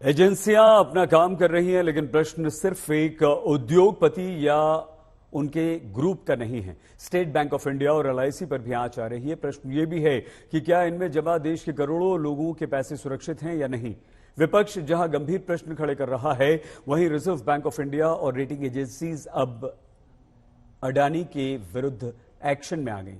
एजेंसियां अपना काम कर रही हैं, लेकिन प्रश्न सिर्फ एक उद्योगपति या उनके ग्रुप का नहीं है। स्टेट बैंक ऑफ इंडिया और एलआईसी पर भी आंच आ रही है। प्रश्न ये भी है कि क्या इनमें जमा देश के करोड़ों लोगों के पैसे सुरक्षित हैं या नहीं। विपक्ष जहां गंभीर प्रश्न खड़े कर रहा है, वहीं रिजर्व बैंक ऑफ इंडिया और रेटिंग एजेंसीज अब अडानी के विरुद्ध एक्शन में आ गई।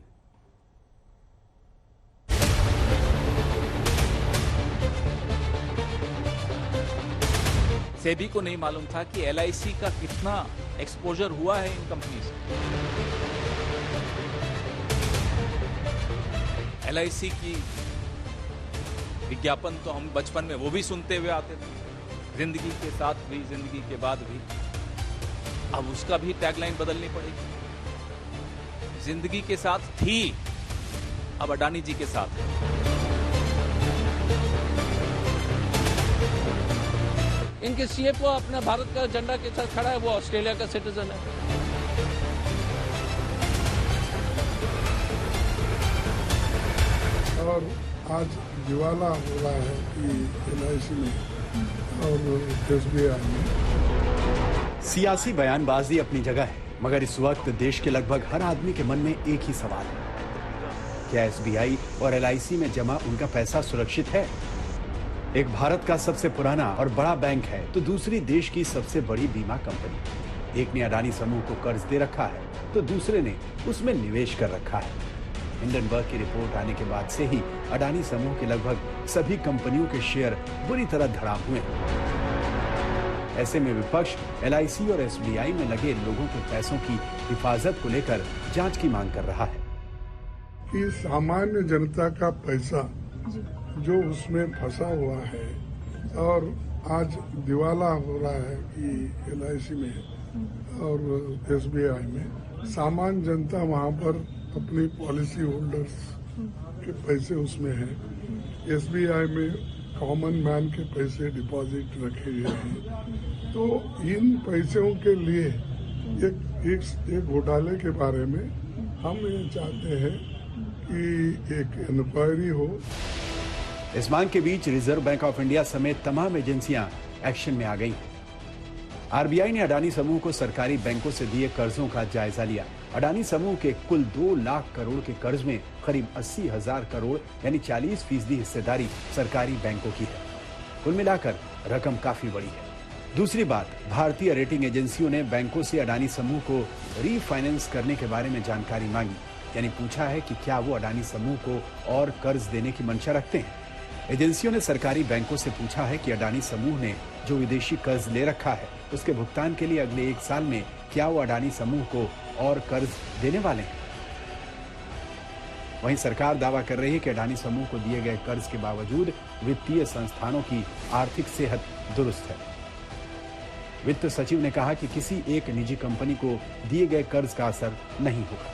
सेबी को नहीं मालूम था कि एलआईसी का कितना एक्सपोजर हुआ है इन कंपनी से। एलआईसी की विज्ञापन तो हम बचपन में वो भी सुनते हुए आते थे, जिंदगी के साथ भी, जिंदगी के बाद भी। अब उसका भी टैगलाइन बदलनी पड़ेगी। जिंदगी के साथ थी, अब अडानी जी के साथ है। इनके सीएफओ अपना भारत का झंडा के साथ खड़ा है, वो ऑस्ट्रेलिया का सिटीजन है। और आज दिवाला हो रहा है कि एलआईसी में और एसबीआई में। सियासी बयानबाजी अपनी जगह है, मगर इस वक्त देश के लगभग हर आदमी के मन में एक ही सवाल है, क्या एसबीआई और एलआईसी में जमा उनका पैसा सुरक्षित है? एक भारत का सबसे पुराना और बड़ा बैंक है, तो दूसरी देश की सबसे बड़ी बीमा कंपनी। एक ने अडानी समूह को कर्ज दे रखा है, तो दूसरे ने उसमें निवेश कर रखा है। हिंडनबर्ग की रिपोर्ट आने के बाद से ही अडानी समूह के लगभग सभी कंपनियों के शेयर बुरी तरह धड़ाम हुए। ऐसे में विपक्ष एलआईसी और एसबीआई में लगे लोगों के पैसों की हिफाजत को लेकर जांच की मांग कर रहा है कि सामान्य जनता का पैसा जो उसमें फंसा हुआ है और आज दिवाला हो रहा है कि एलआईसी में और एसबीआई में, सामान्य जनता वहां पर अपनी पॉलिसी होल्डर्स के पैसे उसमें हैं। एसबीआई में कॉमन मैन के पैसे डिपॉजिट रखे गए हैं। तो इन पैसों के लिए एक घोटाले के बारे में हम ये चाहते हैं कि एक इंक्वायरी हो। इस मांग के बीच रिजर्व बैंक ऑफ इंडिया समेत तमाम एजेंसियां एक्शन में आ गई। आरबीआई ने अडानी समूह को सरकारी बैंकों से दिए कर्जों का जायजा लिया। अडानी समूह के कुल 2 लाख करोड़ के कर्ज में करीब 80,000 करोड़ यानी 40% हिस्सेदारी सरकारी बैंकों की है। कुल मिलाकर रकम काफी बड़ी है। दूसरी बात, भारतीय रेटिंग एजेंसियों ने बैंकों से अडानी समूह को रीफाइनेंस करने के बारे में जानकारी मांगी, यानी पूछा है कि क्या वो अडानी समूह को और कर्ज देने की मंशा रखते हैं। एजेंसियों ने सरकारी बैंकों से पूछा है कि अडानी समूह ने जो विदेशी कर्ज ले रखा है, उसके भुगतान के लिए अगले 1 साल में क्या वो अडानी समूह को और कर्ज देने वाले हैं। वहीं सरकार दावा कर रही है कि अडानी समूह को दिए गए कर्ज के बावजूद वित्तीय संस्थानों की आर्थिक सेहत दुरुस्त है। वित्त सचिव ने कहा कि किसी एक निजी कंपनी को दिए गए कर्ज का असर नहीं होगा।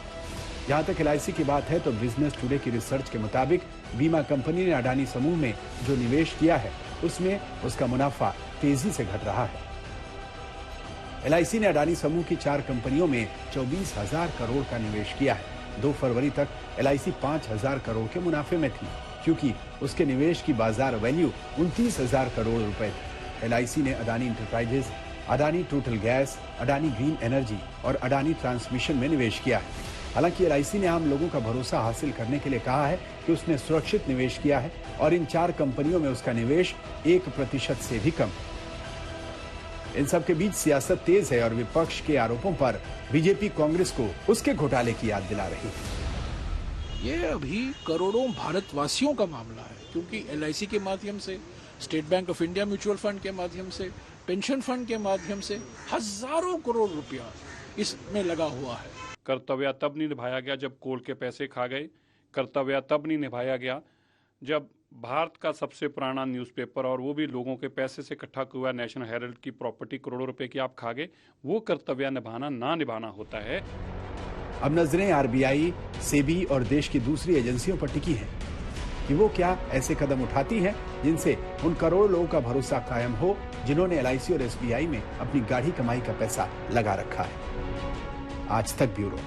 जहां तक एलआईसी की बात है, तो बिजनेस टुडे की रिसर्च के मुताबिक बीमा कंपनी ने अडानी समूह में जो निवेश किया है, उसमें उसका मुनाफा तेजी से घट रहा है। एलआईसी ने अडानी समूह की 4 कंपनियों में 24,000 करोड़ का निवेश किया है। 2 फरवरी तक एलआईसी 5,000 करोड़ के मुनाफे में थी, क्योंकि उसके निवेश की बाजार वैल्यू 29,000 करोड़ रुपए थी। एलआईसी ने Adani enterprises, Adani total gas, Adani green energy और अडानी ट्रांसमिशन में निवेश किया है। हालांकि एलआईसी ने आम लोगों का भरोसा हासिल करने के लिए कहा है कि उसने सुरक्षित निवेश किया है और इन 4 कंपनियों में उसका निवेश 1% से भी कम है। इन सब के बीच सियासत तेज है और विपक्ष के आरोपों पर बीजेपी कांग्रेस को उसके घोटाले की याद दिला रही है। ये अभी करोड़ों भारतवासियों का मामला है, क्योंकि एलआईसी के माध्यम से, state bank of India mutual fund के माध्यम से, पेंशन फंड के माध्यम से हजारों करोड़ रुपया इसमें लगा हुआ है। कर्तव्य तब नहीं निभाया गया जब कोल के पैसे खा गए। कर्तव्य तब नहीं निभाया गया जब भारत का सबसे पुराना न्यूज़पेपर और वो भी लोगों के पैसे से इकट्ठा हुआ नेशनल हेराल्ड की प्रॉपर्टी करोड़ों रुपए की आप खा गए। वो कर्तव्य निभाना ना निभाना होता है। अब नजरें आरबीआई, सेबी और देश की दूसरी एजेंसियों पर टिकी हैं कि वो क्या ऐसे कदम उठाती हैं जिनसे उन करोड़ों लोगों का भरोसा कायम हो, जिन्होंने एलआईसी और एसबीआई में अपनी गाढ़ी कमाई का पैसा लगा रखा है। आज तक ब्यूरो।